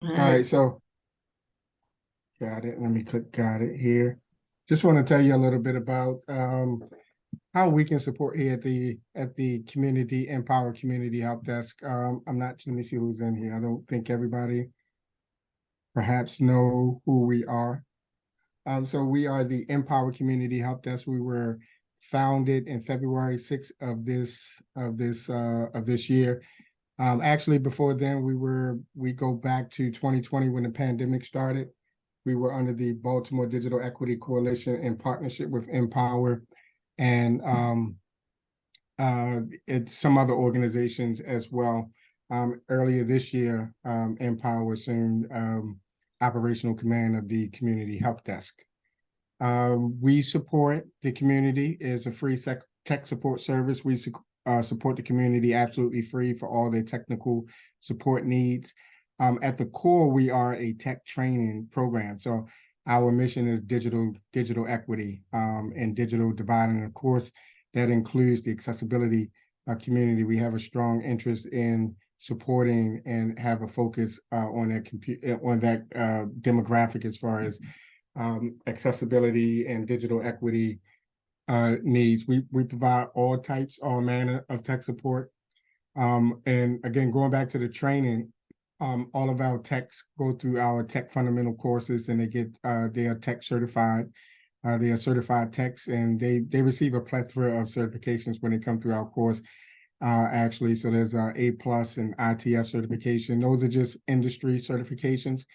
All right, so got it. Let me click got it here. Just want to tell you a little bit about how we can support here at the community Npower Community Help Desk. Let me see who's in here. I don't think everybody perhaps know who we are. So we are the Npower Community Help Desk. We were founded in February 6th of this year. Actually, before then, we go back to 2020 when the pandemic started. We were under the Baltimore Digital Equity Coalition in partnership with Npower and some other organizations as well. Earlier this year, Npower assumed operational command of the Community Help Desk. We support the community. It's a free tech support service. We support the community absolutely free for all their technical support needs. At the core, we are a tech training program. So our mission is digital equity and digital divide. And of course, that includes the accessibility community. We have a strong interest in supporting and have a focus on that demographic as far as accessibility and digital equity needs. We provide all manner of tech support. And again, going back to the training, all of our techs go through our tech fundamental courses and they are tech certified. They are certified techs and they receive a plethora of certifications when they come through our course. Actually, so there's A+ and ITF certification. Those are just industry certifications.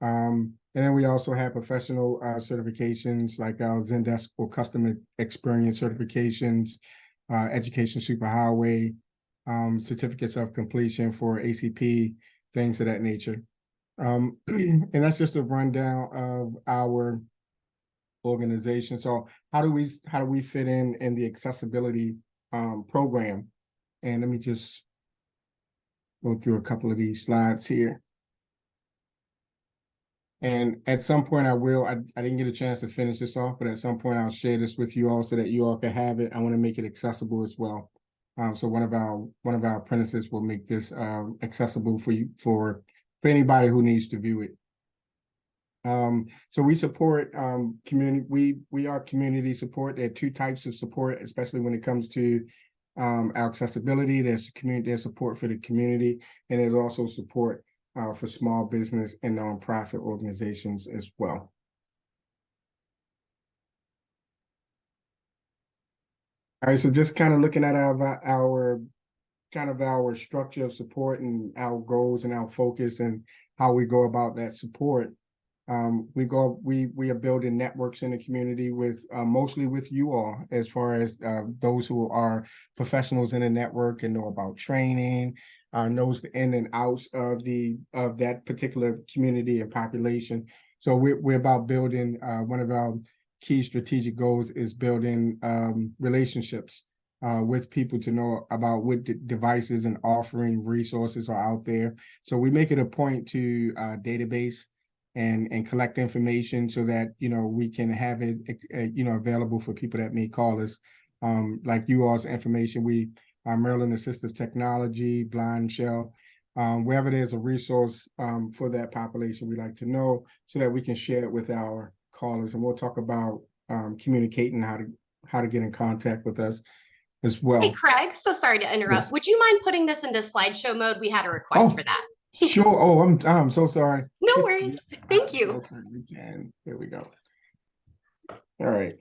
And then we also have professional certifications like our Zendesk or customer experience certifications, education superhighway, certificates of completion for ACP, things of that nature. And that's just a rundown of our organization. So how do we fit in the accessibility program? And let me just go through a couple of these slides here. And at some point I didn't get a chance to finish this off, but at some point I'll share this with you all so that you all can have it. I want to make it accessible as well. So one of our apprentices will make this accessible for anybody who needs to view it. So we support community. We are community support. There are two types of support, especially when it comes to our accessibility. There's support for the community, and there's also support for small business and nonprofit organizations as well. All right, so just kind of looking at our structure of support and our goals and our focus and how we go about that support. We are building networks in the community with mostly with you all, as far as those who are professionals in the network and know about training, knows the in and outs of that particular community and population. So we're about building. One of our key strategic goals is building relationships with people to know about what devices and offering resources are out there. So we make it a point to database and collect information so that we can have it available for people that may call us. Like you all's information, we Maryland Assistive Technology, Blind Shell, wherever there's a resource for that population, we like to know so that we can share it with our callers. And we'll talk about communicating how to get in contact with us as well. Hey, Craig, so sorry to interrupt. Yes. Would you mind putting this into slideshow mode? We had a request for that. Sure. Oh, I'm so sorry. No worries. Thank you. We can. Here we go. All right.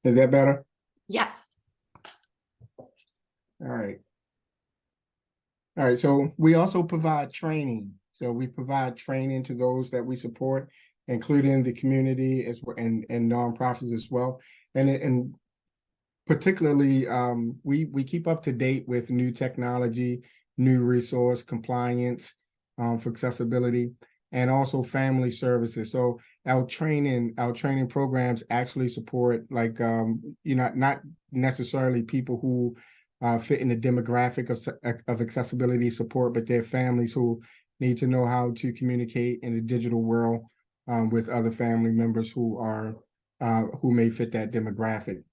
Is that better? Yes. All right. All right. So we also provide training. So we provide training to those that we support, including the community as well and nonprofits as well. And particularly, we keep up to date with new technology, new resource compliance for accessibility, and also family services. So our training programs actually support not necessarily people who fit in the demographic of accessibility support, but their families who need to know how to communicate in the digital world with other family members who may fit that demographic.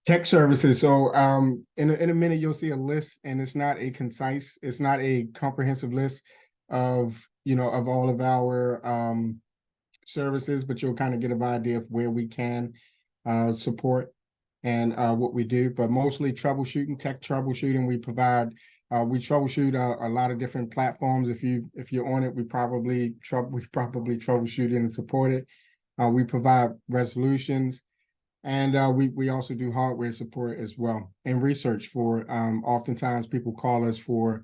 Tech services. So in a minute, you'll see a list, and it's not a comprehensive list of, of all of our services, but you'll kind of get an idea of where we can support and what we do, but mostly troubleshooting, tech troubleshooting. We troubleshoot a lot of different platforms. If you're on it, we probably troubleshoot it and support it. We provide resolutions, and we also do hardware support as well, and research for oftentimes people call us for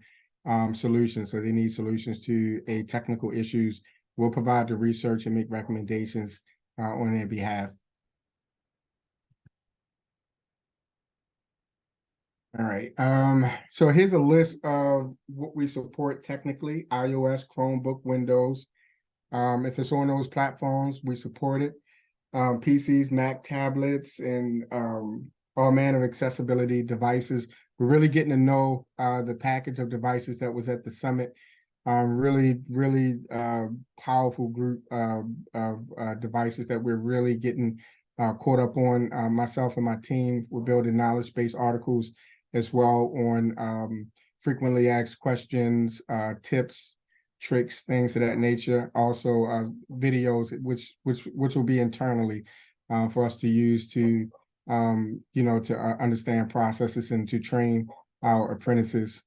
solutions. So they need solutions to a technical issues. We'll provide the research and make recommendations on their behalf. All right. So here's a list of what we support technically: iOS, Chromebook, Windows. If it's on those platforms, we support it. PCs, Mac tablets, and all manner of accessibility devices. We're really getting to know the package of devices that was at the summit. Really powerful group of devices that we're really getting caught up on. Myself and my team, we're building knowledge-based articles as well on frequently asked questions, tips, tricks, things of that nature. Also videos, which will be internally for us to use to to understand processes and to train our apprentices.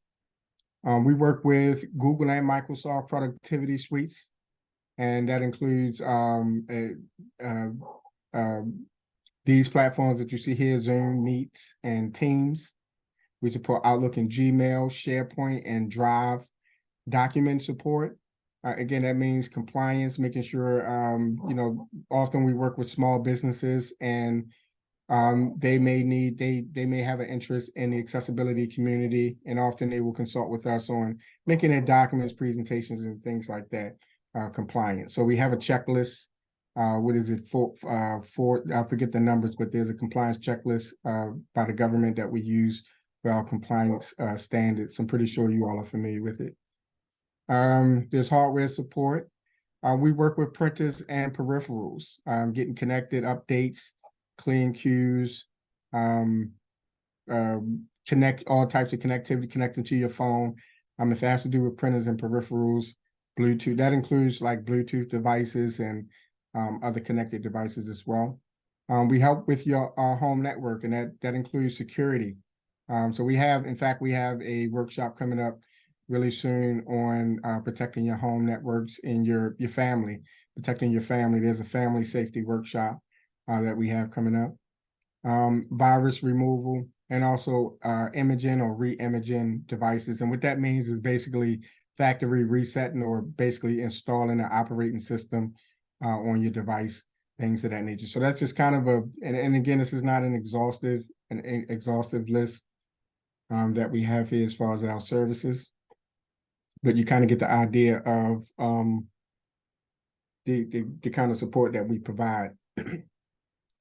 We work with Google and Microsoft productivity suites, and that includes these platforms that you see here: Zoom, Meet, and Teams. We support Outlook and Gmail, SharePoint, and Drive. Document support. Again, that means compliance, making sure, often we work with small businesses, and they may have an interest in the accessibility community, and often they will consult with us on making their documents, presentations, and things like that compliant. So we have a checklist. What is it for? I forget the numbers, but there's a compliance checklist by the government that we use for our compliance standards. I'm pretty sure you all are familiar with it. There's hardware support. We work with printers and peripherals, getting connected, updates, clean queues, connect all types of connectivity, connecting to your phone. If it has to do with printers and peripherals, Bluetooth, that includes like Bluetooth devices and other connected devices as well. We help with your home network, and that includes security. So we have a workshop coming up really soon on protecting your home networks and your family, protecting your family. There's a family safety workshop that we have coming up. Virus removal, and also imaging or re-imaging devices. And what that means is basically factory resetting or basically installing an operating system on your device, things of that nature. So that's just kind of and again, this is not an exhaustive list that we have here as far as our services, but you kind of get the idea of the kind of support that we provide.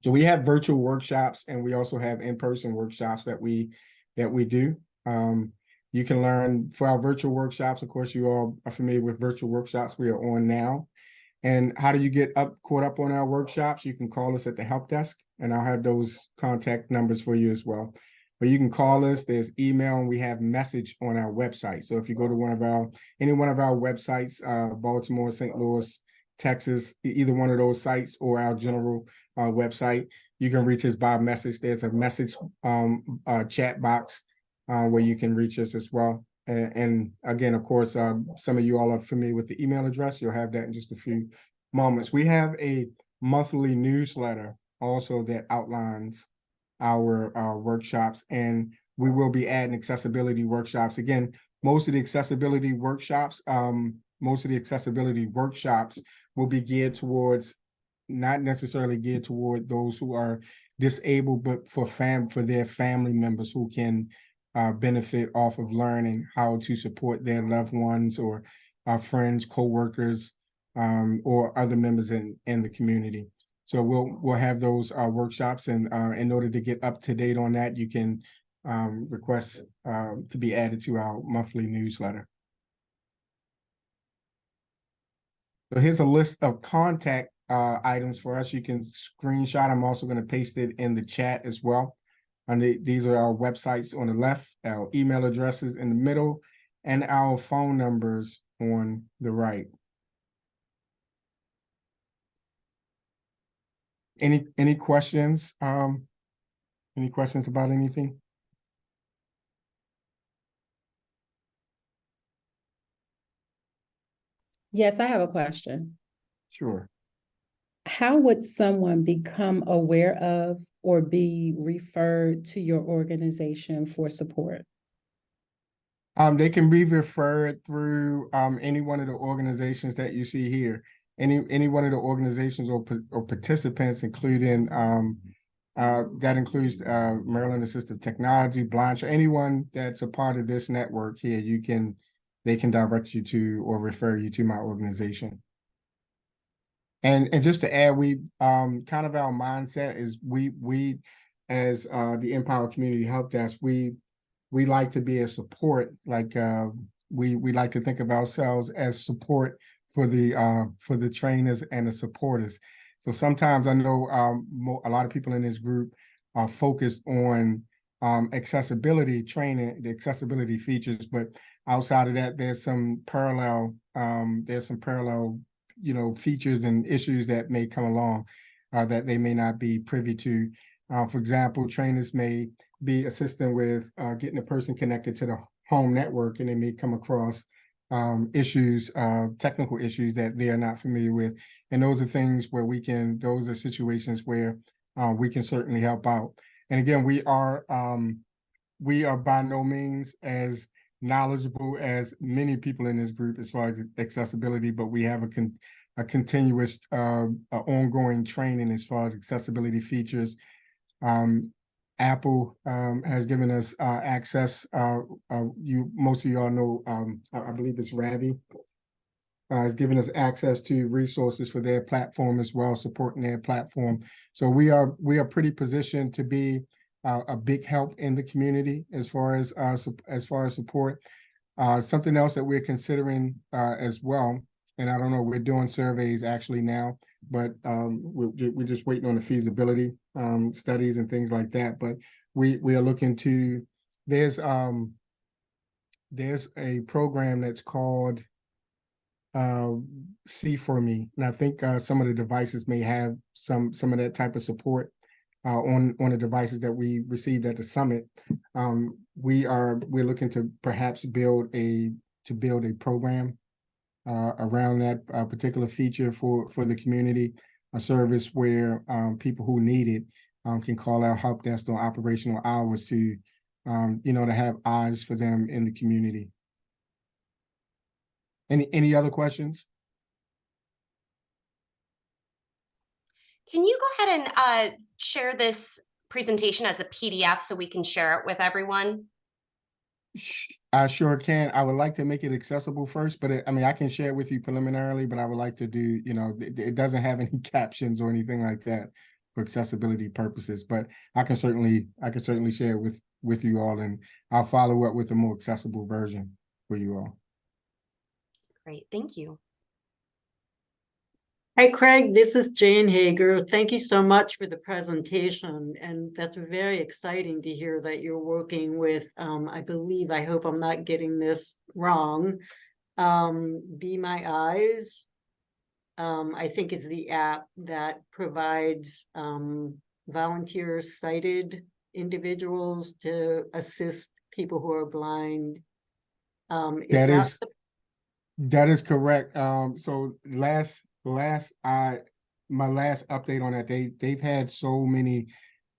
So we have virtual workshops, and we also have in-person workshops that we do. You can learn for our virtual workshops. Of course, you all are familiar with virtual workshops we are on now. And how do you get caught up on our workshops? You can call us at the help desk, and I'll have those contact numbers for you as well. But you can call us. There's email, and we have message on our website. So if you go to any one of our websites, Baltimore, St. Louis, Texas, either one of those sites or our general website, you can reach us by message. There's a message chat box where you can reach us as well. And again, of course, some of you all are familiar with the email address. You'll have that in just a few moments. We have a monthly newsletter also that outlines our workshops, and we will be adding accessibility workshops. Again, most of the accessibility workshops will be geared towards, not necessarily geared toward those who are disabled, but for their family members who can benefit off of learning how to support their loved ones or friends, co-workers, or other members in the community. So we'll have those workshops, and in order to get up to date on that, you can request to be added to our monthly newsletter. So here's a list of contact items for us. You can screenshot. I'm also going to paste it in the chat as well. And these are our websites on the left, our email addresses in the middle, and our phone numbers on the right. Any questions? Any questions about anything? Yes, I have a question. Sure. How would someone become aware of or be referred to your organization for support? They can be referred through any one of the organizations that you see here. Any one of the organizations or participants, including that includes Maryland Assistive Technology, Blanche, anyone that's a part of this network here. They can direct you to or refer you to my organization. And just to add, we kind of our mindset is we as the Npower Community Help Desk, we like to be a support. Like we like to think of ourselves as support for the trainers and the supporters. So sometimes I know a lot of people in this group are focused on accessibility training, the accessibility features, but outside of that, there's some parallel features and issues that may come along that they may not be privy to. For example, trainers may be assisting with getting a person connected to the home network, and they may come across technical issues that they are not familiar with. And those are things where those are situations where we can certainly help out. And again, we are by no means as knowledgeable as many people in this group as far as accessibility, but we have a continuous ongoing training as far as accessibility features. Apple has given us access. Most of y'all know, I believe it's Ravi, has given us access to resources for their platform as well, supporting their platform. So we are pretty positioned to be a big help in the community as far as support. Something else that we're considering as well, and I don't know, we're doing surveys actually now, but we're just waiting on the feasibility studies and things like that. But we are looking to, there's a program that's called See For Me, and I think some of the devices may have some of that type of support on the devices that we received at the summit. We're looking to perhaps build a program around that particular feature for the community, a service where people who need it can call our help desk on operational hours to to have eyes for them in the community. Any other questions? Can you go ahead and share this presentation as a PDF so we can share it with everyone? I sure can. I would like to make it accessible first, but I can share it with you preliminarily, but I would like to do, it doesn't have any captions or anything like that for accessibility purposes, but I can certainly share it with you all, and I'll follow up with a more accessible version for you all. Great, thank you. Hi, Craig, this is Jane Hager. Thank you so much for the presentation. And that's very exciting to hear that you're working with, I hope I'm not getting this wrong, Be My Eyes. I think it's the app that provides volunteers, sighted individuals to assist people who are blind. That is correct. So my last update on that, they've had so many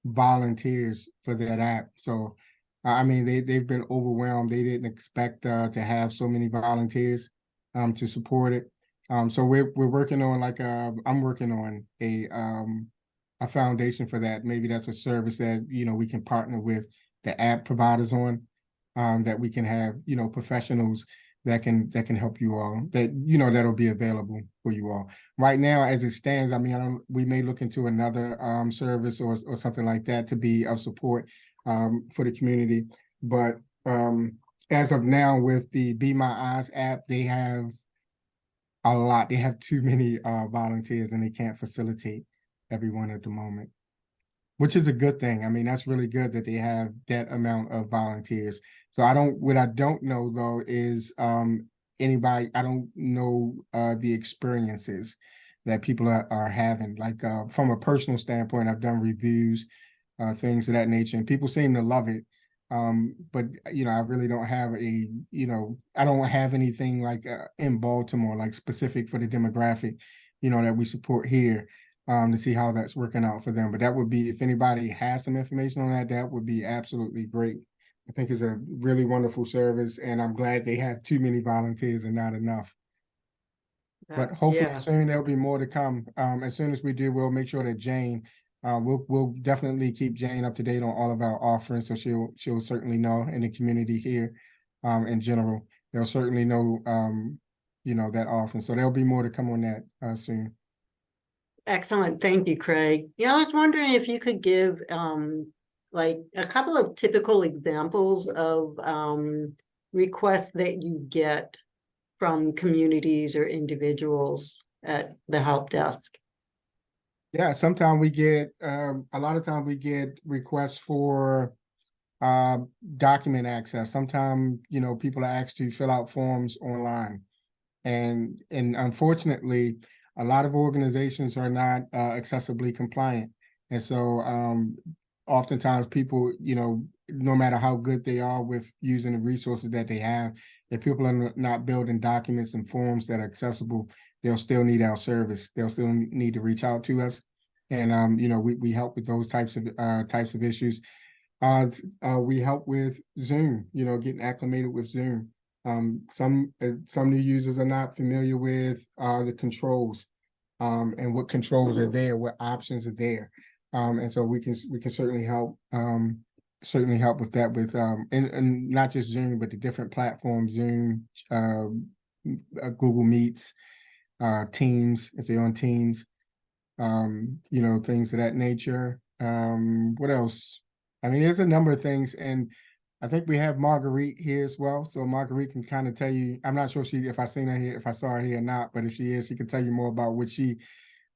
volunteers for that app. So they've been overwhelmed. They didn't expect to have so many volunteers to support it. So we're working on I'm working on a foundation for that. Maybe that's a service that we can partner with the app providers on, that we can have professionals that can help you all, that'll be available for you all. Right now, as it stands, we may look into another service or something like that to be of support for the community. But as of now, with the Be My Eyes app, they have a lot. They have too many volunteers, and they can't facilitate everyone at the moment, which is a good thing. That's really good that they have that amount of volunteers. So what I don't know though is anybody, I don't know the experiences that people are having. Like from a personal standpoint, I've done reviews, things of that nature, and people seem to love it. But I really don't have I don't have anything like in Baltimore, like specific for the demographic, that we support here, to see how that's working out for them. But that would be, if anybody has some information on that, that would be absolutely great. I think it's a really wonderful service, and I'm glad they have too many volunteers and not enough. But hopefully Yeah. soon there'll be more to come. As soon as we do, we'll make sure that Jane, we'll definitely keep Jane up to date on all of our offerings, so she'll certainly know in the community here, in general. They'll certainly know, that offering. So there'll be more to come on that soon. Excellent. Thank you, Craig. Yeah, I was wondering if you could give like a couple of typical examples of requests that you get from communities or individuals at the help desk. Yeah, sometimes we get, a lot of times we get requests for document access. Sometimes, people are asked to fill out forms online. And unfortunately, a lot of organizations are not accessibly compliant. And so oftentimes people, no matter how good they are with using the resources that they have, if people are not building documents and forms that are accessible, they'll still need our service. They'll still need to reach out to us. And we help with those types of issues. We help with Zoom, getting acclimated with Zoom. Some new users are not familiar with the controls, and what controls are there, what options are there. And so we can certainly help with that, with and not just Zoom, but the different platforms, Zoom, Google Meets, Teams, if they're on Teams, things of that nature. What else? I mean, there's a number of things, and I think we have Marguerite here as well. So Marguerite can kind of tell you, I'm not sure if I saw her here or not, but if she is, she can tell you more about what she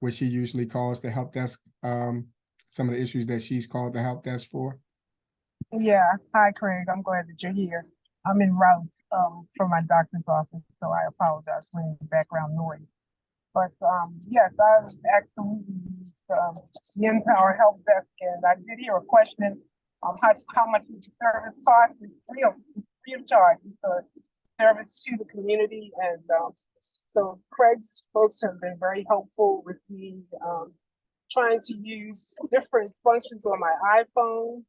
usually calls the help desk, some of the issues that she's called the help desk for. Yeah. Hi, Craig. I'm glad that you're here. I'm en route from my doctor's office, so I apologize for any background noise. But yes, I've absolutely used the Npower Help Desk, and I did hear a question. How much does the service cost? It's free of charge. It's a service to the community, and so Craig's folks have been very helpful with me trying to use different functions on my iPhone,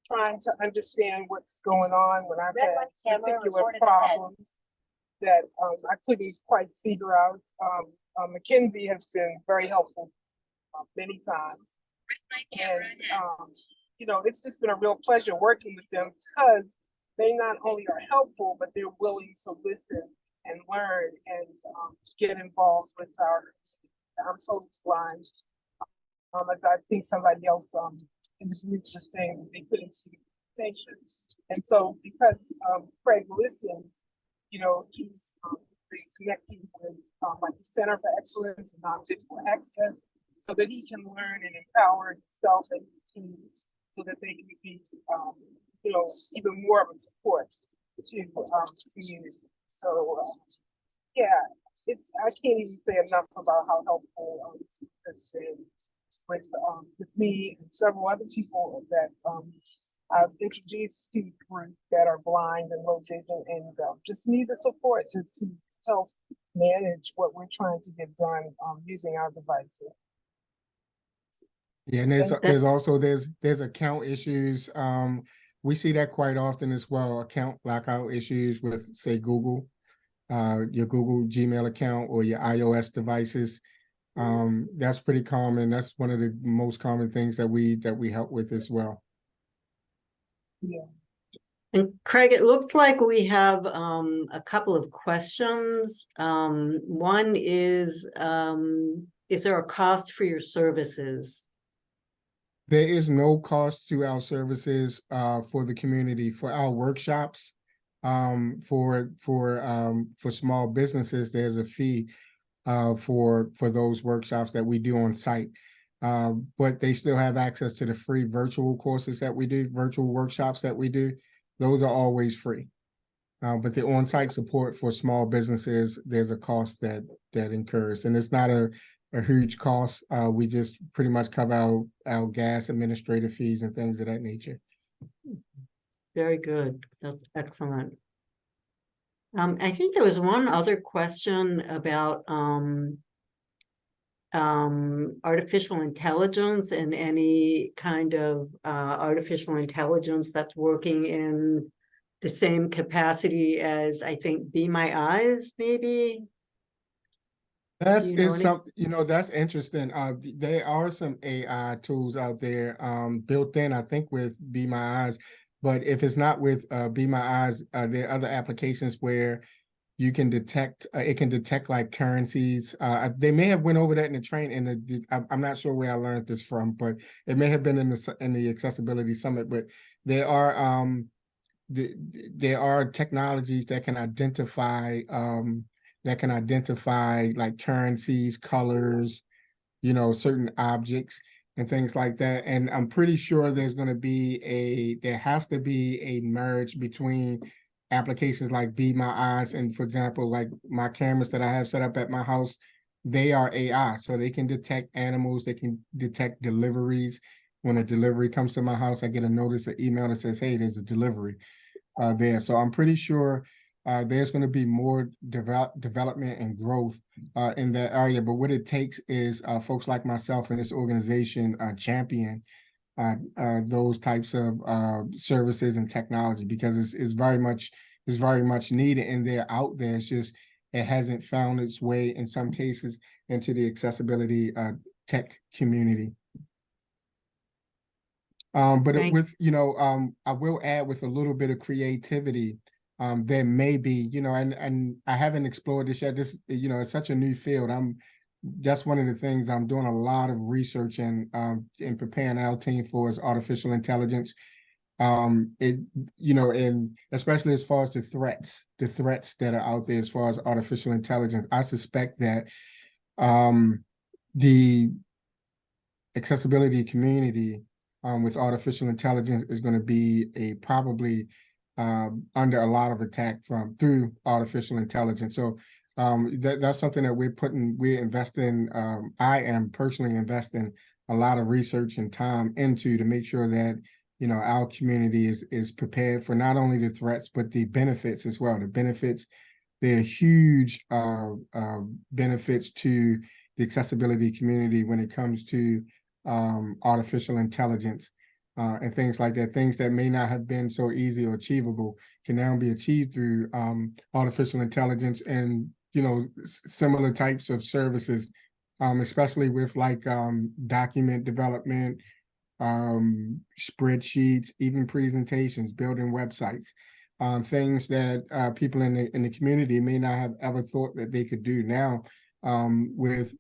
trying to understand what's going on when I've had particular problems that I couldn't quite figure out. Mackenzie has been very helpful many times, and it's just been a real pleasure working with them, because they not only are helpful, but they're willing to listen and learn and get involved with our. I'm totally blind. As I think somebody else in the group was saying that they couldn't see the presentation, and so because Craig listens, he's connecting with like the Center for Excellence and Non-Digital Access, so that he can learn and empower himself and his team, so that they can be, even more of a support to the community. So, yeah, I can't even say enough about how helpful this has been with me and several other people that I've introduced to groups that are blind and low vision, and just need the support to help manage what we're trying to get done using our devices. Yeah, and there's account issues. We see that quite often as well. Account blackout issues with, say, Google, your Google Gmail account or your iOS devices. That's pretty common. That's one of the most common things that we help with as well. Yeah. And Craig, it looks like we have a couple of questions. One is there a cost for your services? There is no cost to our services for the community. For our workshops, for small businesses, there's a fee for those workshops that we do on site. But they still have access to the free virtual courses that we do, virtual workshops that we do. Those are always free. But the on-site support for small businesses, there's a cost that incurs, and it's not a huge cost. We just pretty much cover our gas, administrative fees, and things of that nature. Very good. That's excellent. I think there was one other question about artificial intelligence and any kind of artificial intelligence that's working in the same capacity as, I think, Be My Eyes, maybe. That's you know is any- some, that's interesting. There are some AI tools out there, built in, I think, with Be My Eyes. But if it's not with Be My Eyes, there are other applications where you can detect, it can detect like currencies. They may have went over that in the I'm not sure where I learned this from, but it may have been in the Accessibility Summit. But there are there are technologies that can identify like currencies, colors, certain objects and things like that. And I'm pretty sure there has to be a merge between applications like Be My Eyes and, for example, like my cameras that I have set up at my house, they are AI, so they can detect animals, they can detect deliveries. When a delivery comes to my house, I get a notice, an email that says, hey, there's a delivery there. So I'm pretty sure there's going to be more development and growth in that area. But what it takes is folks like myself and this organization champion those types of services and technology, because it's very much needed, and they're out there. It's just it hasn't found its way in some cases into the accessibility tech community. But Right. I will add, with a little bit of creativity, there may be, and I haven't explored this yet. This, it's such a new field. That's one of the things I'm doing a lot of research in preparing our team for, is artificial intelligence. And especially as far as the threats that are out there as far as artificial intelligence, I suspect that the accessibility community with artificial intelligence is going to be probably under a lot of attack through artificial intelligence. So that's something that we're investing. I am personally investing a lot of research and time into, to make sure that our community is prepared for not only the threats but the benefits as well. The benefits, there are huge benefits to the accessibility community when it comes to artificial intelligence and things like that. Things that may not have been so easy or achievable can now be achieved through artificial intelligence and similar types of services, especially with like document development, spreadsheets, even presentations, building websites, things that people in the community may not have ever thought that they could do now, with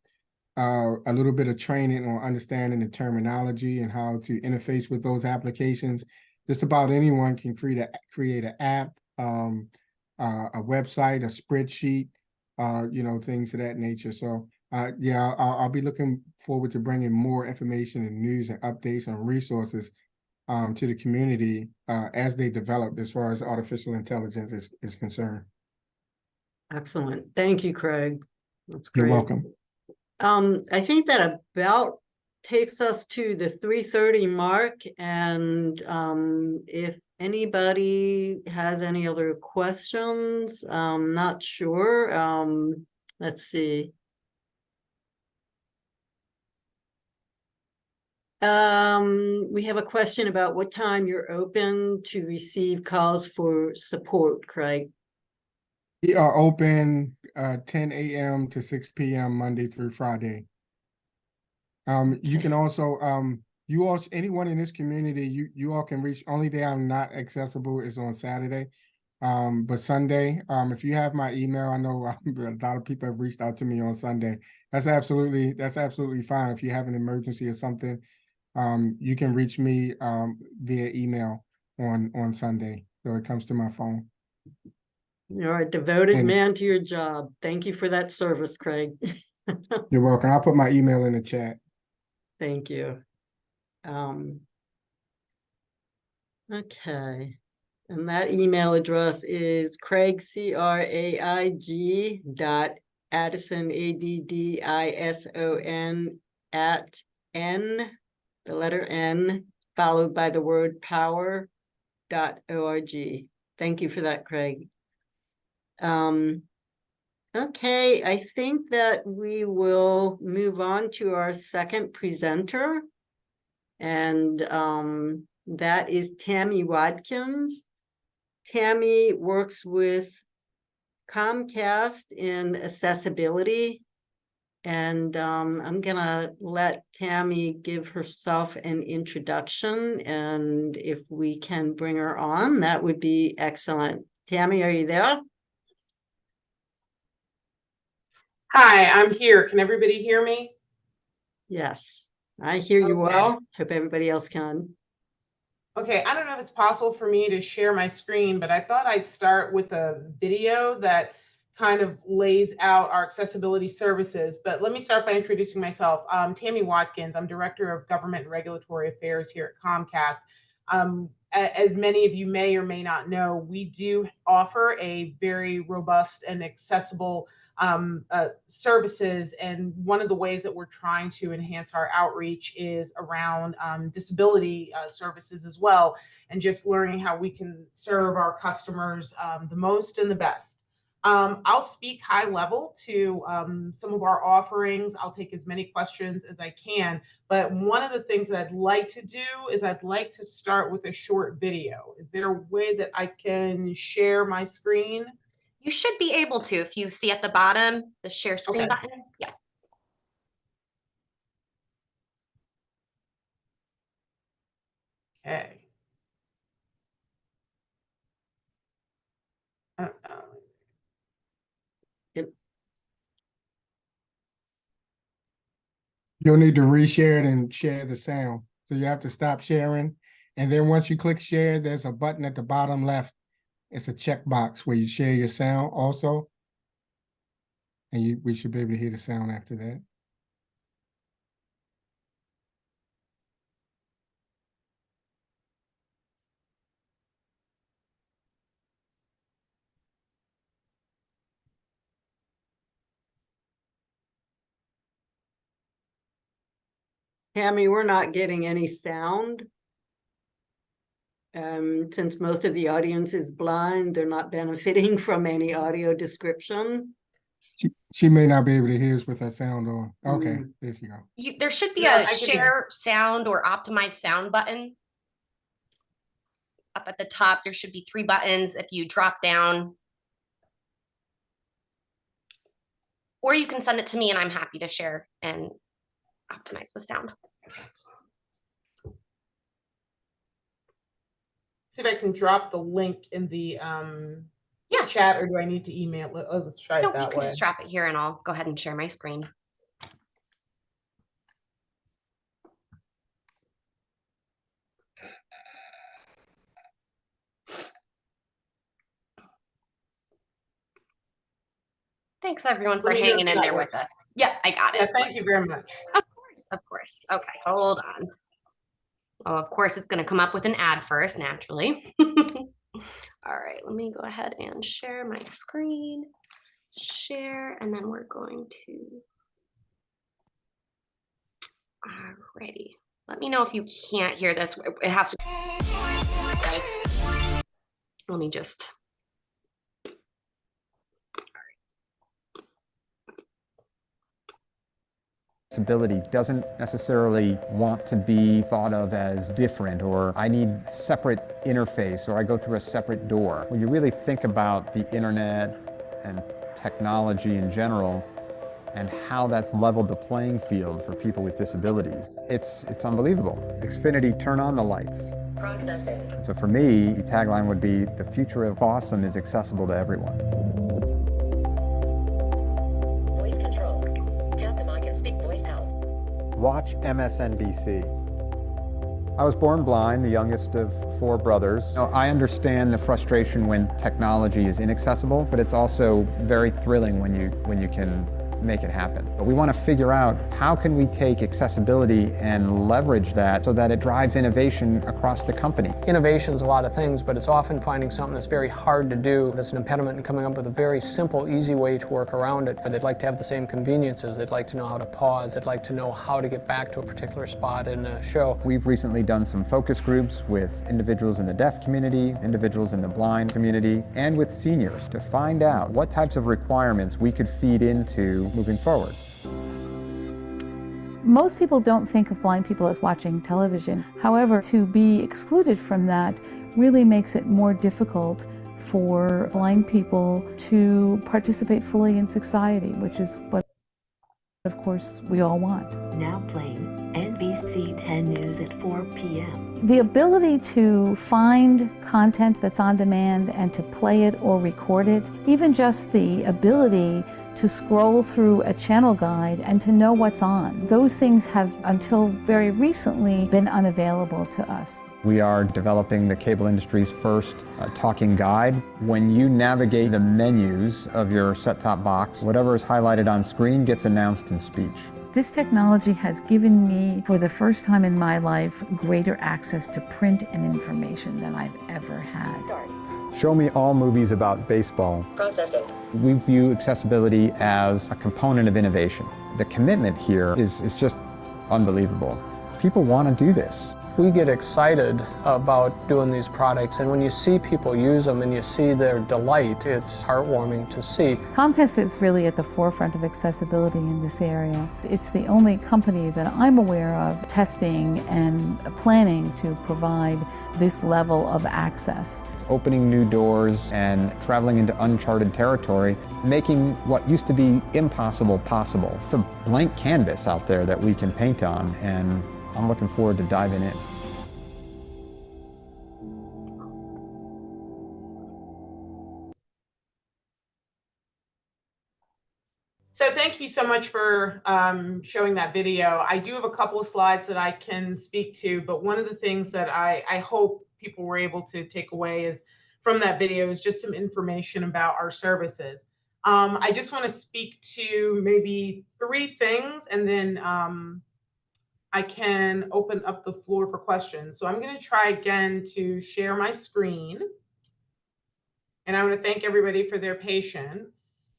a little bit of training on understanding the terminology and how to interface with those applications. Just about anyone can create an app, a website, a spreadsheet, things of that nature. So I'll be looking forward to bringing more information and news and updates and resources to the community as they develop, as far as artificial intelligence is concerned. Excellent. Thank you, Craig. That's great. You're welcome. I think that about takes us to the 3:30 mark, and if anybody has any other questions, not sure. Let's see. We have a question about what time you're open to receive calls for support, Craig. We are open 10 a.m. to 6 p.m. Monday through Friday. You can also anyone in this community, you all can reach. Only day I'm not accessible is on Saturday. But Sunday, if you have my email, I know a lot of people have reached out to me on Sunday. That's absolutely fine. If you have an emergency or something, you can reach me via email on Sunday. So it comes to my phone. You're a devoted And- man to your job. Thank you for that service, Craig. You're welcome. I'll put my email in the chat. Thank you. Okay. And that email address is craig, CRAIG .addison, ADDISON @ the letter N, followed by the word power.org. Thank you for that, Craig. Okay, I think that we will move on to our second presenter. And that is Tammy Watkins. Tammy works with Comcast in accessibility. And I'm gonna let Tammy give herself an introduction. And if we can bring her on, that would be excellent. Tammy, are you there? Hi, I'm here. Can everybody hear me? Yes, I hear you Okay. well. Hope everybody else can. Okay, I don't know if it's possible for me to share my screen, but I thought I'd start with a video that kind of lays out our accessibility services. But let me start by introducing myself. Tammy Watkins. I'm Director of Government and Regulatory Affairs here at Comcast. As many of you may or may not know, we do offer a very robust and accessible services, and one of the ways that we're trying to enhance our outreach is around disability services as well, and just learning how we can serve our customers the most and the best. I'll speak high level to some of our offerings. I'll take as many questions as I can, but one of the things that I'd like to do is I'd like to start with a short video. Is there a way that I can share my screen? You should be able to, if you see at the bottom, the share screen Okay. button. Yeah. Okay. You'll need to reshare it and share the sound. So you have to stop sharing. And then once you click share, there's a button at the bottom left. It's a checkbox where you share your sound also. And we should be able to hear the sound after that. Tammy, we're not getting any sound. Since most of the audience is blind, they're not benefiting from any audio description. She may not be able to hear us with her sound on. Okay, there she go. There should be Yeah, I a can hear. share sound or optimize sound button. Up at the top, there should be 3 buttons. If you drop down, or you can send it to me and I'm happy to share and optimize with sound. See if I can drop the link in the Yeah. chat, or do I need to email it? Oh, let's try No, it you that can way. just drop it here and I'll go ahead and share my screen. Thanks everyone for Let me know hanging if in that there works. with us. Yeah, I got it. Yeah, thank you very much. Of course, of course. Okay, hold on. Oh, of course, it's going to come up with an ad first, naturally. All right, let me go ahead and share my screen. Share, and then we're going to. Alrighty. Let me know if you can't hear this. It has to. Right. Let me just. Accessibility doesn't necessarily want to be thought of as different, or I need separate interface, or I go through a separate door. When you really think about the internet and technology in general and how that's leveled the playing field for people with disabilities, it's unbelievable. Xfinity, turn on the lights. Processing. So for me, the tagline would be, the future of awesome is accessible to everyone. Voice control. Tap the mic and speak voice help. Watch MSNBC. I was born blind, the youngest of 4 brothers. Now, I understand the frustration when technology is inaccessible, but it's also very thrilling when you can make it happen. But we want to figure out, how can we take accessibility and leverage that so that it drives innovation across the company? Innovation's a lot of things, but it's often finding something that's very hard to do, that's an impediment, and coming up with a very simple, easy way to work around it. But they'd like to have the same conveniences. They'd like to know how to pause. They'd like to know how to get back to a particular spot in a show. We've recently done some focus groups with individuals in the deaf community, individuals in the blind community, and with seniors to find out what types of requirements we could feed into moving forward. Most people don't think of blind people as watching television. However, to be excluded from that really makes it more difficult for blind people to participate fully in society, which is what, of course, we all want. Now playing NBC 10 News at 4 p.m. The ability to find content that's on demand and to play it or record it, even just the ability to scroll through a channel guide and to know what's on. Those things have, until very recently, been unavailable to us. We are developing the cable industry's first talking guide. When you navigate the menus of your set-top box, whatever is highlighted on screen gets announced in speech. This technology has given me, for the first time in my life, greater access to print and information than I've ever had. Start. Show me all movies about baseball. Processing. We view accessibility as a component of innovation. The commitment here is just unbelievable. People want to do this. We get excited about doing these products, and when you see people use them and you see their delight, it's heartwarming to see. Comcast is really at the forefront of accessibility in this area. It's the only company that I'm aware of testing and planning to provide this level of access. It's opening new doors and traveling into uncharted territory, making what used to be impossible possible. It's a blank canvas out there that we can paint on, and I'm looking forward to diving in. So thank you so much for showing that video. I do have a couple of slides that I can speak to, but one of the things that I hope people were able to take away is from that video is just some information about our services. I just want to speak to maybe 3 things, and then I can open up the floor for questions. So I'm going to try again to share my screen. And I want to thank everybody for their patience.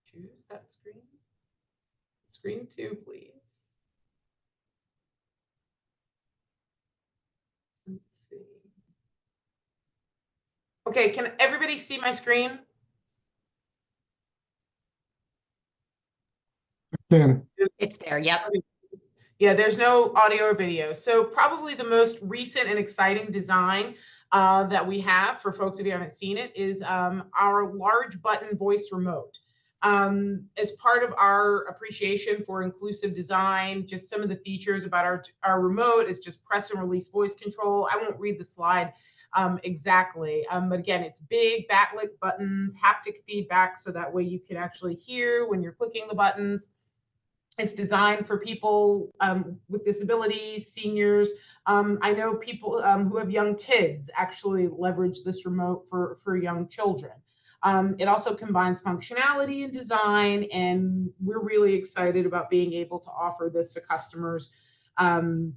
Choose that screen. Screen 2, please. Let's see. Okay, can everybody see my screen? It's there. Yep. Yeah, there's no audio or video. So probably the most recent and exciting design that we have for folks, if you haven't seen it, is our large button voice remote. As part of our appreciation for inclusive design, just some of the features about our remote is just press and release voice control. I won't read the slide exactly, but again, it's big backlit buttons, haptic feedback, so that way you can actually hear when you're clicking the buttons. It's designed for people with disabilities, seniors. I know people who have young kids actually leverage this remote for young children. It also combines functionality and design, and we're really excited about being able to offer this to customers upon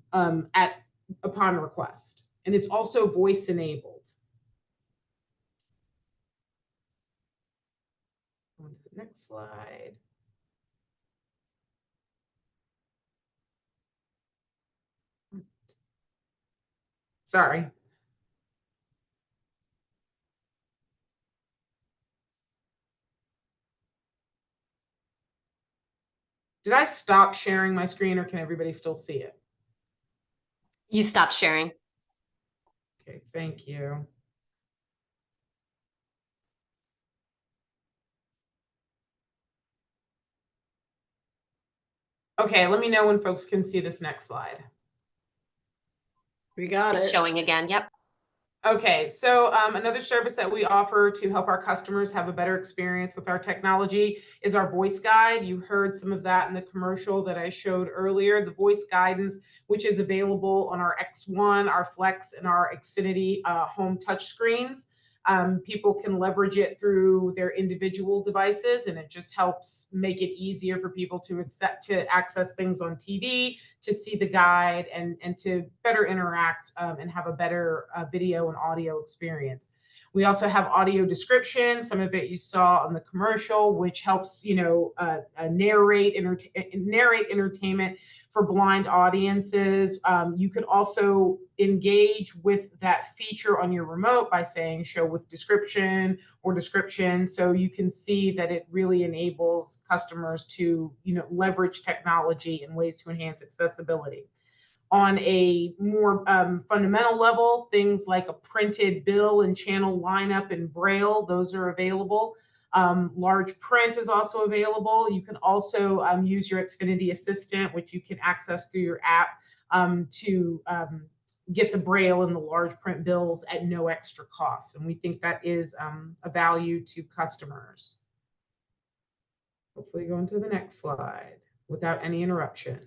request. And it's also voice enabled. On to the next slide. Sorry. Did I stop sharing my screen, or can everybody still see it? You stopped sharing. Okay, thank you. Okay, let me know when folks can see this next slide. We got It's it. showing again. Yep. Okay, so another service that we offer to help our customers have a better experience with our technology is our voice guide. You heard some of that in the commercial that I showed earlier, the voice guidance, which is available on our X1, our Flex, and our Xfinity home touch screens. People can leverage it through their individual devices, and it just helps make it easier for people to access things on TV, to see the guide, and to better interact and have a better video and audio experience. We also have audio description. Some of it you saw on the commercial, which helps, narrate entertainment for blind audiences. You could also engage with that feature on your remote by saying show with description or description. So you can see that it really enables customers to, leverage technology in ways to enhance accessibility. On a more fundamental level, things like a printed bill and channel lineup in Braille, those are available. Large print is also available. You can also use your Xfinity Assistant, which you can access through your app, to get the Braille and the large print bills at no extra cost. And we think that is a value to customers. Hopefully go into the next slide without any interruptions.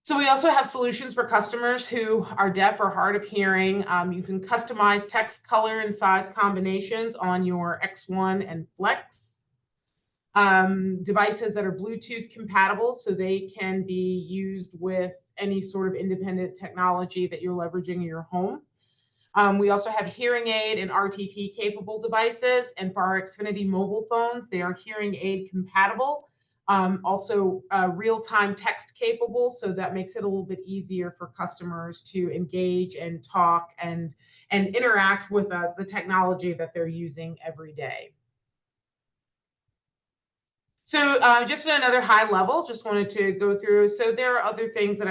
So we also have solutions for customers who are deaf or hard of hearing. You can customize text, color, and size combinations on your X1 and Flex. Devices that are Bluetooth compatible, so they can be used with any sort of independent technology that you're leveraging in your home. We also have hearing aid and RTT capable devices. And for our Xfinity mobile phones, they are hearing aid compatible. Also real-time text capable, so that makes it a little bit easier for customers to engage and talk and interact with the technology that they're using every day. So just at another high level, just wanted to go through. So there are other things that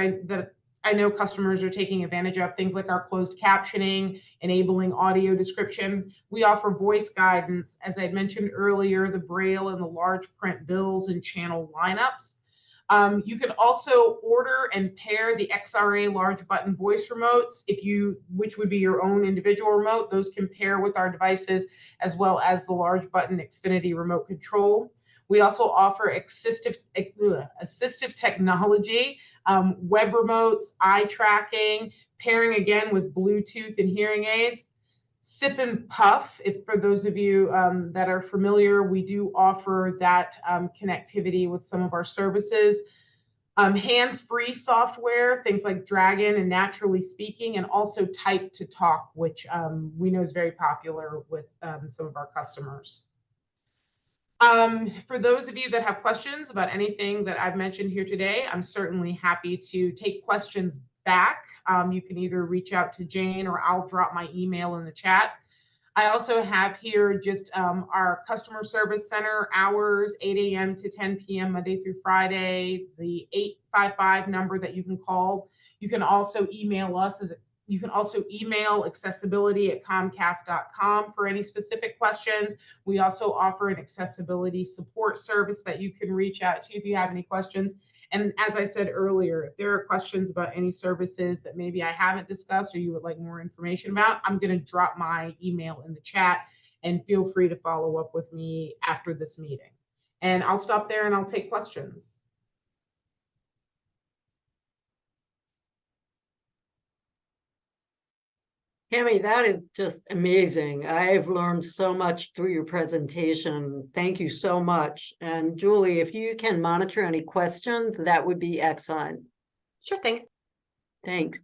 I know customers are taking advantage of, things like our closed captioning, enabling audio description. We offer voice guidance, as I mentioned earlier, the Braille and the large print bills and channel lineups. You can also order and pair the XRA large button voice remotes, which would be your own individual remote. Those can pair with our devices, as well as the large button Xfinity remote control. We also offer assistive technology, web remotes, eye tracking, pairing again with Bluetooth and hearing aids. Sip and Puff, for those of you that are familiar, we do offer that connectivity with some of our services. Hands-free software, things like Dragon and Naturally Speaking, and also Type to Talk, which we know is very popular with some of our customers. For those of you that have questions about anything that I've mentioned here today, I'm certainly happy to take questions back. You can either reach out to Jane, or I'll drop my email in the chat. I also have here just our customer service center hours, 8 a.m. to 10 p.m. Monday through Friday, the 855 number that you can call. You can also email us You can also email accessibility@comcast.com for any specific questions. We also offer an accessibility support service that you can reach out to if you have any questions. And as I said earlier, if there are questions about any services that maybe I haven't discussed or you would like more information about, I'm going to drop my email in the chat, and feel free to follow up with me after this meeting. And I'll stop there and I'll take questions. Tammy, that is just amazing. I've learned so much through your presentation. Thank you so much. And Julie, if you can monitor any questions, that would be excellent. Sure thing. Thanks.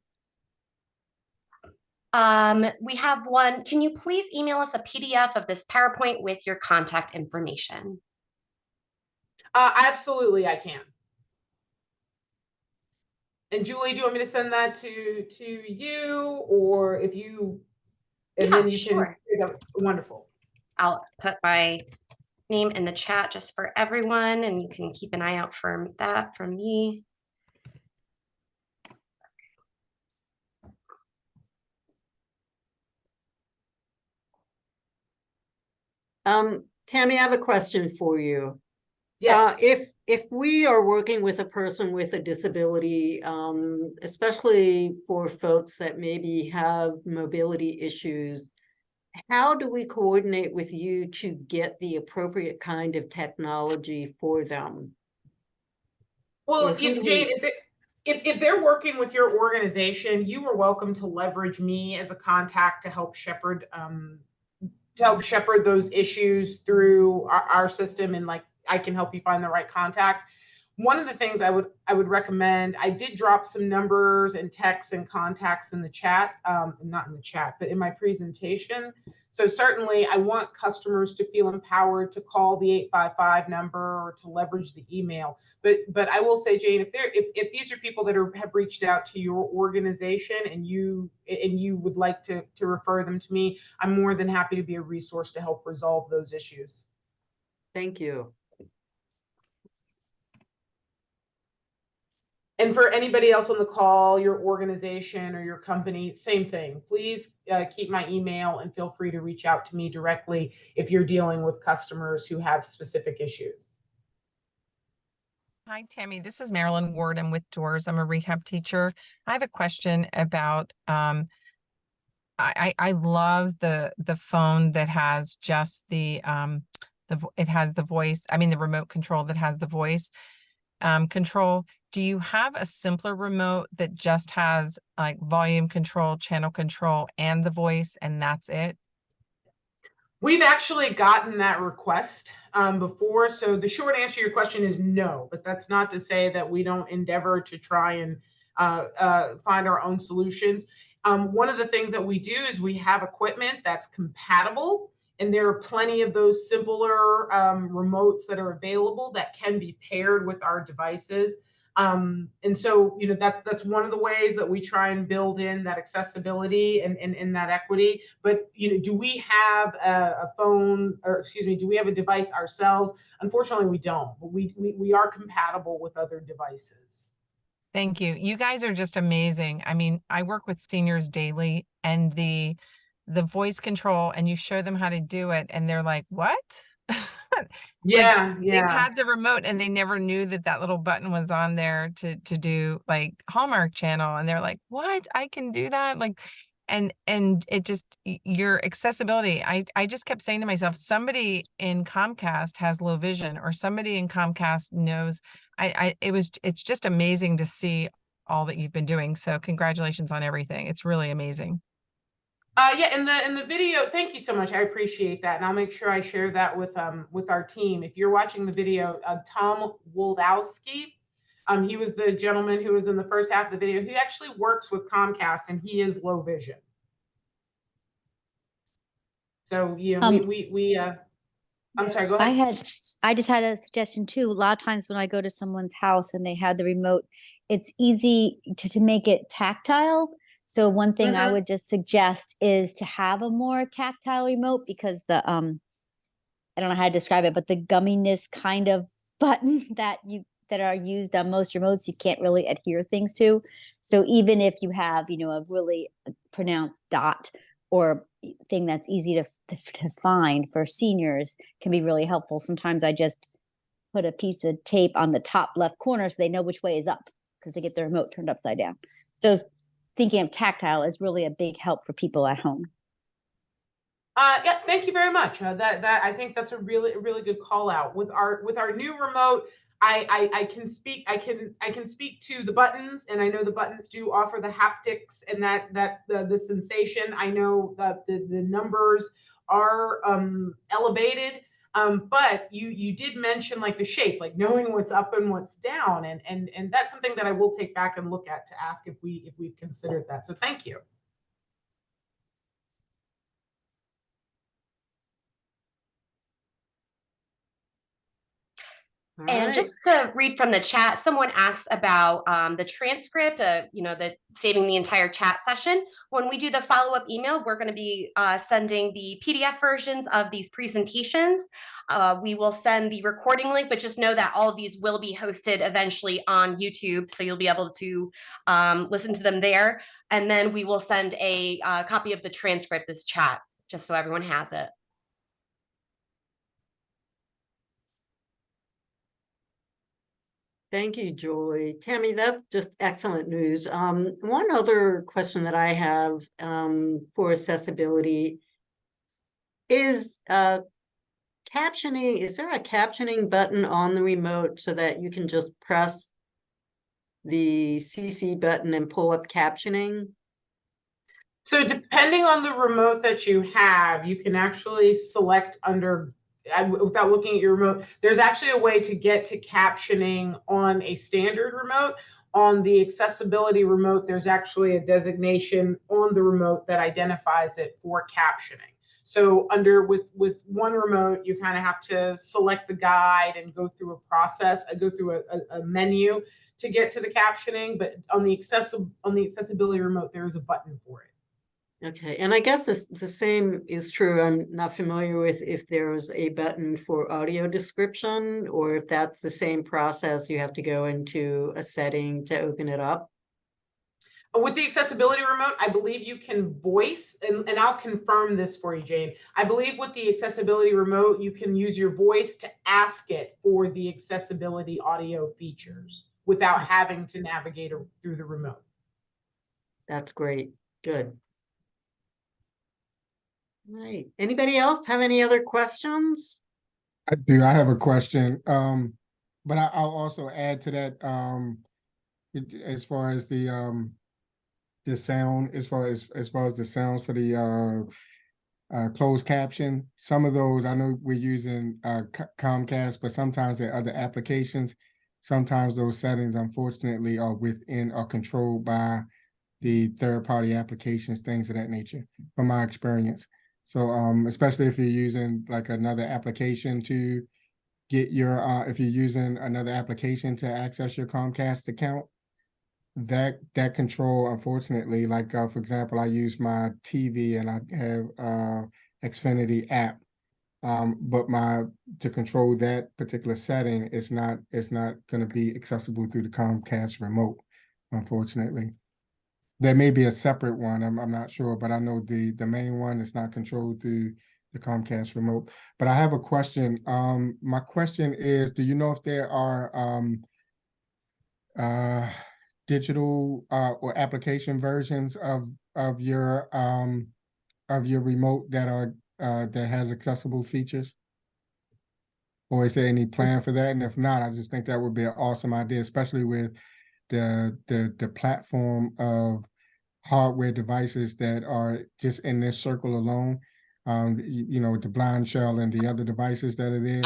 We have one. Can you please email us a PDF of this PowerPoint with your contact information? Absolutely, I can. And Julie, do you want me to send that to you, or if you, and yeah, then you sure. can, wonderful. I'll put my name in the chat just for everyone, and you can keep an eye out for that from me. Tammy, I have a question for you. Yes. If we are working with a person with a disability, especially for folks that maybe have mobility issues, how do we coordinate with you to get the appropriate kind of technology for them? Well, Jane, if they're working with your organization, you are welcome to leverage me as a contact to help shepherd those issues through our system, and like I can help you find the right contact. One of the things I would recommend, I did drop some numbers and texts and contacts in the chat, not in the chat, but in my presentation. So certainly I want customers to feel empowered to call the 855 number or to leverage the email. But I will say, Jane, if these are people that have reached out to your organization and you would like to refer them to me, I'm more than happy to be a resource to help resolve those issues. Thank you. And for anybody else on the call, your organization or your company, same thing. Please keep my email and feel free to reach out to me directly if you're dealing with customers who have specific issues. Hi, Tammy. This is Maryland Ward. I'm with Doors. I'm a rehab teacher. I have a question about, I love the phone that has just it has the voice, I mean, the remote control that has the voice control. Do you have a simpler remote that just has like volume control, channel control, and the voice, and that's it? We've actually gotten that request before. So the short answer to your question is no, but that's not to say that we don't endeavor to try and find our own solutions. One of the things that we do is we have equipment that's compatible, and there are plenty of those simpler remotes that are available that can be paired with our devices. And so, you know, that's one of the ways that we try and build in that accessibility and that equity. But, you know, do we have a phone, or excuse me, do we have a device ourselves? Unfortunately, we don't, but we are compatible with other devices. Thank you. You guys are just amazing. I mean, I work with seniors daily, and the voice control, and you show them how to do it, and they're like, what? Yeah, like, yeah. They've had the remote and they never knew that little button was on there to do like Hallmark Channel, and they're like, what? I can do that? Like, and it just, your accessibility, I just kept saying to myself, somebody in Comcast has low vision, or somebody in Comcast knows. It's just amazing to see all that you've been doing. So congratulations on everything. It's really amazing. Yeah, in the video, thank you so much. I appreciate that, and I'll make sure I share that with our team. If you're watching the video, Tom Woldowski, he was the gentleman who was in the first half of the video. He actually works with Comcast, and he is low vision. So yeah, I'm sorry. Go ahead. I just had a suggestion too. A lot of times when I go to someone's house and they have the remote, it's easy to make it tactile. So one thing I would just suggest is to have a more tactile remote, because the I don't know how to describe it, but the gumminess kind of button that are used on most remotes, you can't really adhere things to. So even if you have, you know, a really pronounced dot or thing that's easy to find for seniors, can be really helpful. Sometimes I just put a piece of tape on the top left corner so they know which way is up, because they get their remote turned upside down. So thinking of tactile is really a big help for people at home. Yeah, thank you very much. That I think that's a really good call out. With our new remote, I can speak to the buttons, and I know the buttons do offer the haptics and the sensation. I know that the numbers are elevated. But you did mention like the shape, like knowing what's up and what's down, and that's something that I will take back and look at to ask if we've considered that. So thank you. And just to read from the chat, someone asked about the transcript, you know, the saving the entire chat session. When we do the follow-up email, we're going to be sending the PDF versions of these presentations. We will send the recording link, but just know that all of these will be hosted eventually on YouTube, so you'll be able to listen to them there. And then we will send a copy of the transcript as chats, just so everyone has it. Thank you, Julie. Tammy, that's just excellent news. One other question that I have for accessibility is captioning. Is there a captioning button on the remote so that you can just press the CC button and pull up captioning? So depending on the remote that you have, you can actually select under, without looking at your remote, there's actually a way to get to captioning on a standard remote. On the accessibility remote, there's actually a designation on the remote that identifies it for captioning. So with one remote, you kind of have to select the guide and go through a process, go through a menu to get to the captioning. But on the accessibility remote, there is a button for it. Okay, and I guess the same is true. I'm not familiar with if there's a button for audio description, or if that's the same process, you have to go into a setting to open it up. With the accessibility remote, I believe you can voice, and I'll confirm this for you, Jane. I believe with the accessibility remote, you can use your voice to ask it for the accessibility audio features without having to navigate through the remote. That's great. Good. Right. Anybody else have any other questions? I do. I have a question. But I'll also add to that, as far as the sound, as far as the sounds for the closed caption. Some of those, I know we're using Comcast, but sometimes there are other applications. Sometimes those settings, unfortunately, are controlled by the third-party applications, things of that nature, from my experience. So especially if you're using like another application to get your, if you're using another application to access your Comcast account, that control, unfortunately, like for example, I use my TV and I have Xfinity app, but to control that particular setting, it's not going to be accessible through the Comcast remote, unfortunately. There may be a separate one, I'm not sure, but I know the main one is not controlled through the Comcast remote. But I have a question. My question is, do you know if there are digital or application versions of your remote that are that has accessible features? Or is there any plan for that? And if not, I just think that would be an awesome idea, especially with the platform of hardware devices that are just in this circle alone. You know, the blind shell and the other devices that are there.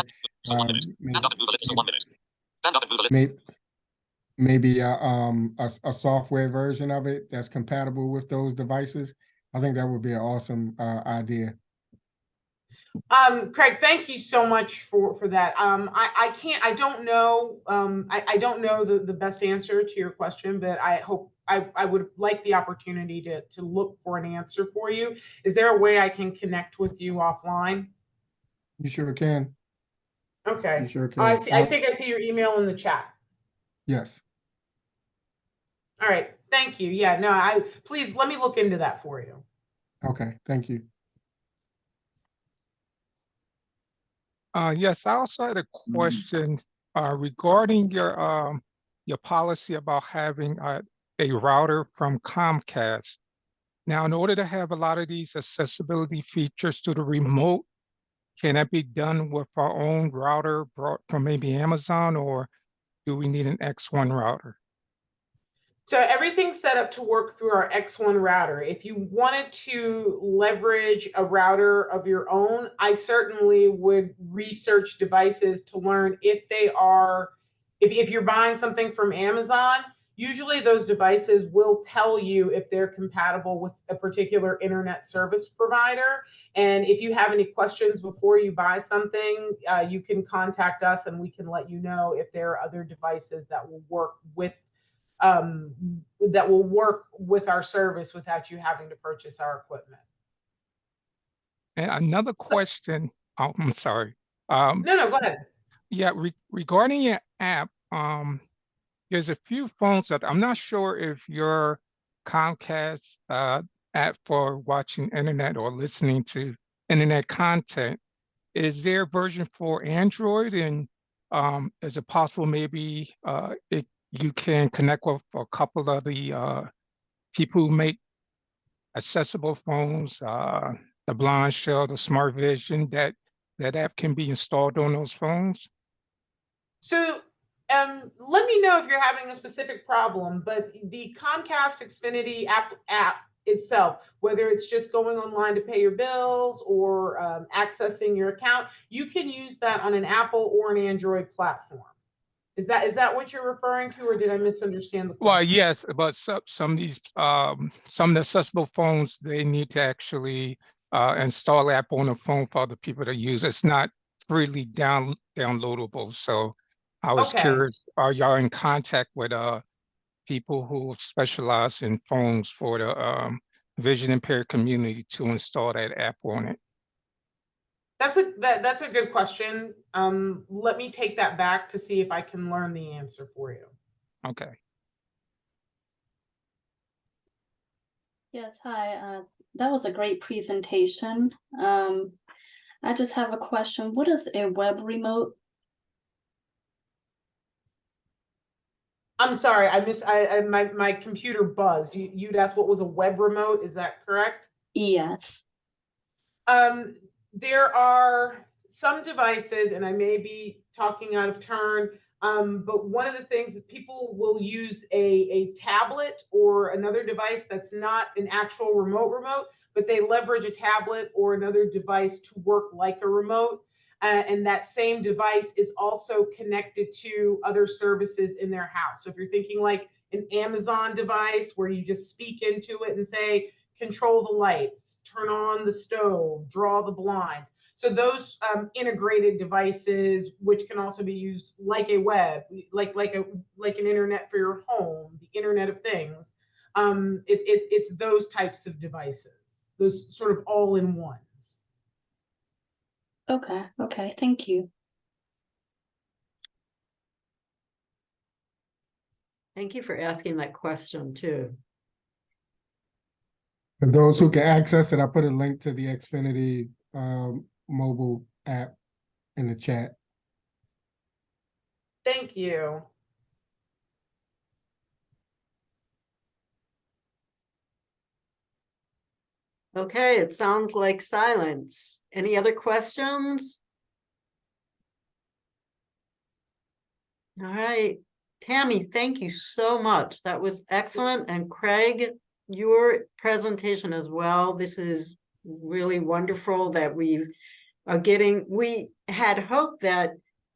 Maybe a software version of it that's compatible with those devices. I think that would be an awesome idea. Craig, thank you so much for that. I don't know the best answer to your question, but I would like the opportunity to look for an answer for you. Is there a way I can connect with you offline? You sure can. Okay. You sure can. I think I see your email in the chat. Yes. All right. Thank you. Yeah, no, please let me look into that for you. Okay. Thank you. Yes, I also had a question regarding your policy about having a router from Comcast. Now, in order to have a lot of these accessibility features to the remote, can that be done with our own router brought from maybe Amazon, or do we need an X1 router? So everything's set up to work through our X1 router. If you wanted to leverage a router of your own, I certainly would research devices to learn if they are, if you're buying something from Amazon, usually those devices will tell you if they're compatible with a particular internet service provider. And if you have any questions before you buy something, you can contact us and we can let you know if there are other devices that will work with our service without you having to purchase our equipment. And another question, oh, I'm sorry. No, go ahead. Yeah, regarding your app, there's a few phones that I'm not sure if your Comcast app for watching internet or listening to internet content, is there a version for Android? And is it possible maybe you can connect with a couple of the people who make accessible phones, the Blind Shell, the Smart Vision, that app can be installed on those phones? So let me know if you're having a specific problem, but the Comcast Xfinity app itself, whether it's just going online to pay your bills or accessing your account, you can use that on an Apple or an Android platform. Is that what you're referring to, or did I misunderstand the question? Well, yes, but some of these some of the accessible phones, they need to actually install app on the phone for other people to use. It's not freely downloadable. So I was curious, are y'all in contact with people who specialize in phones for the vision impaired community to install that app on it? That's a good question. Let me take that back to see if I can learn the answer for you. Okay. Yes, hi. That was a great presentation. I just have a question. What is a web remote? I'm sorry, my computer buzzed. You'd asked what was a web remote, is that correct? Yes. There are some devices, and I may be talking out of turn, but one of the things that people will use a tablet or another device that's not an actual remote, but they leverage a tablet or another device to work like a remote. And that same device is also connected to other services in their house. So if you're thinking like an Amazon device where you just speak into it and say, control the lights, turn on the stove, draw the blinds. So those integrated devices, which can also be used like a web, like an internet for your home, the Internet of Things. It's those types of devices, those sort of all-in-ones. Okay, thank you. Thank you for asking that question too. For those who can access it, I put a link to the Xfinity mobile app in the chat. Thank you. Okay, it sounds like silence. Any other questions? All right, Tammy, thank you so much. That was excellent. And Craig, your presentation as well. This is really wonderful that we had hoped that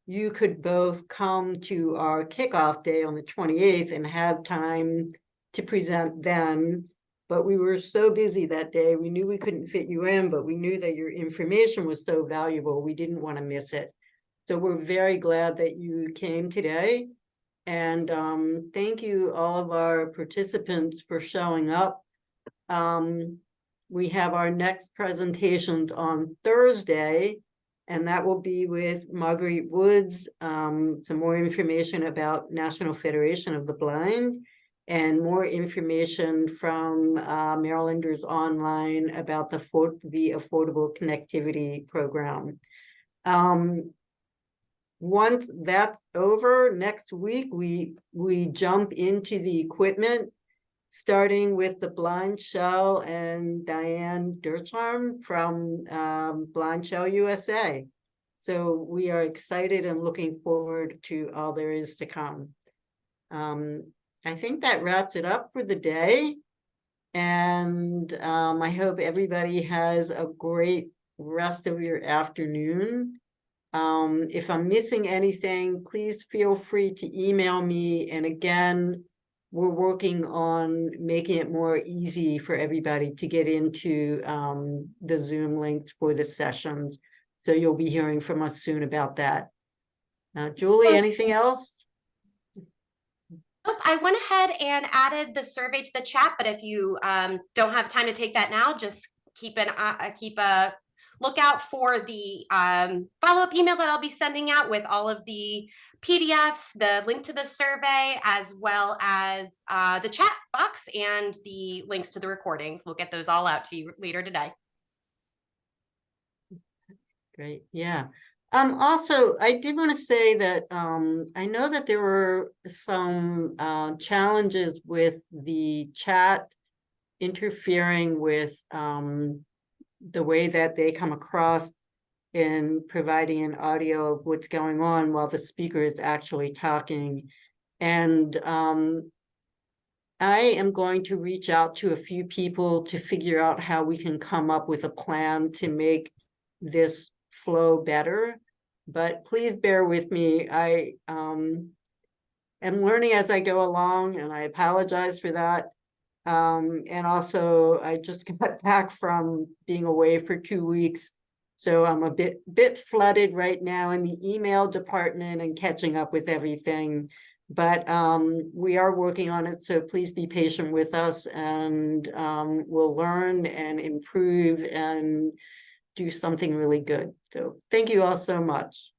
you could both come to our kickoff day on the 28th and have time to present then. But we were so busy that day. We knew we couldn't fit you in, but we knew that your information was so valuable. We didn't want to miss it. So we're very glad that you came today. And thank you all of our participants for showing up. We have our next presentations on Thursday, and that will be with Marguerite Woods, some more information about National Federation of the Blind, and more information from Marylanders Online about the Affordable Connectivity Program. Once that's over, next week, we jump into the equipment, starting with the Blind Shell and Diane Dircharm from Blind Shell USA. So we are excited and looking forward to all there is to come. I think that wraps it up for the day. And I hope everybody has a great rest of your afternoon. If I'm missing anything, please feel free to email me. And again, we're working on making it more easy for everybody to get into the Zoom links for the sessions. So you'll be hearing from us soon about that. Julie, anything else? Nope, I went ahead and added the survey to the chat, but if you don't have time to take that now, just keep a lookout for the follow-up email that I'll be sending out with all of the PDFs, the link to the survey, as well as the chat box and the links to the recordings. We'll get those all out to you later today. Great, yeah. Also, I did want to say that I know that there were some challenges with the chat interfering with the way that they come across in providing an audio of what's going on while the speaker is actually talking. And I am going to reach out to a few people to figure out how we can come up with a plan to make this flow better. But please bear with me. I am learning as I go along, and I apologize for that. And also, I just got back from being away for 2 weeks. So I'm a bit flooded right now in the email department and catching up with everything. But we are working on it, so please be patient with us, and we'll learn and improve and do something really good. So thank you all so much.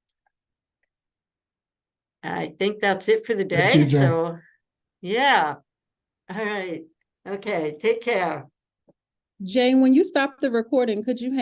I think that's it for the Thank day. you, Jane. So yeah. All right. Okay. Take care. Jane, when you stop the recording, could you hang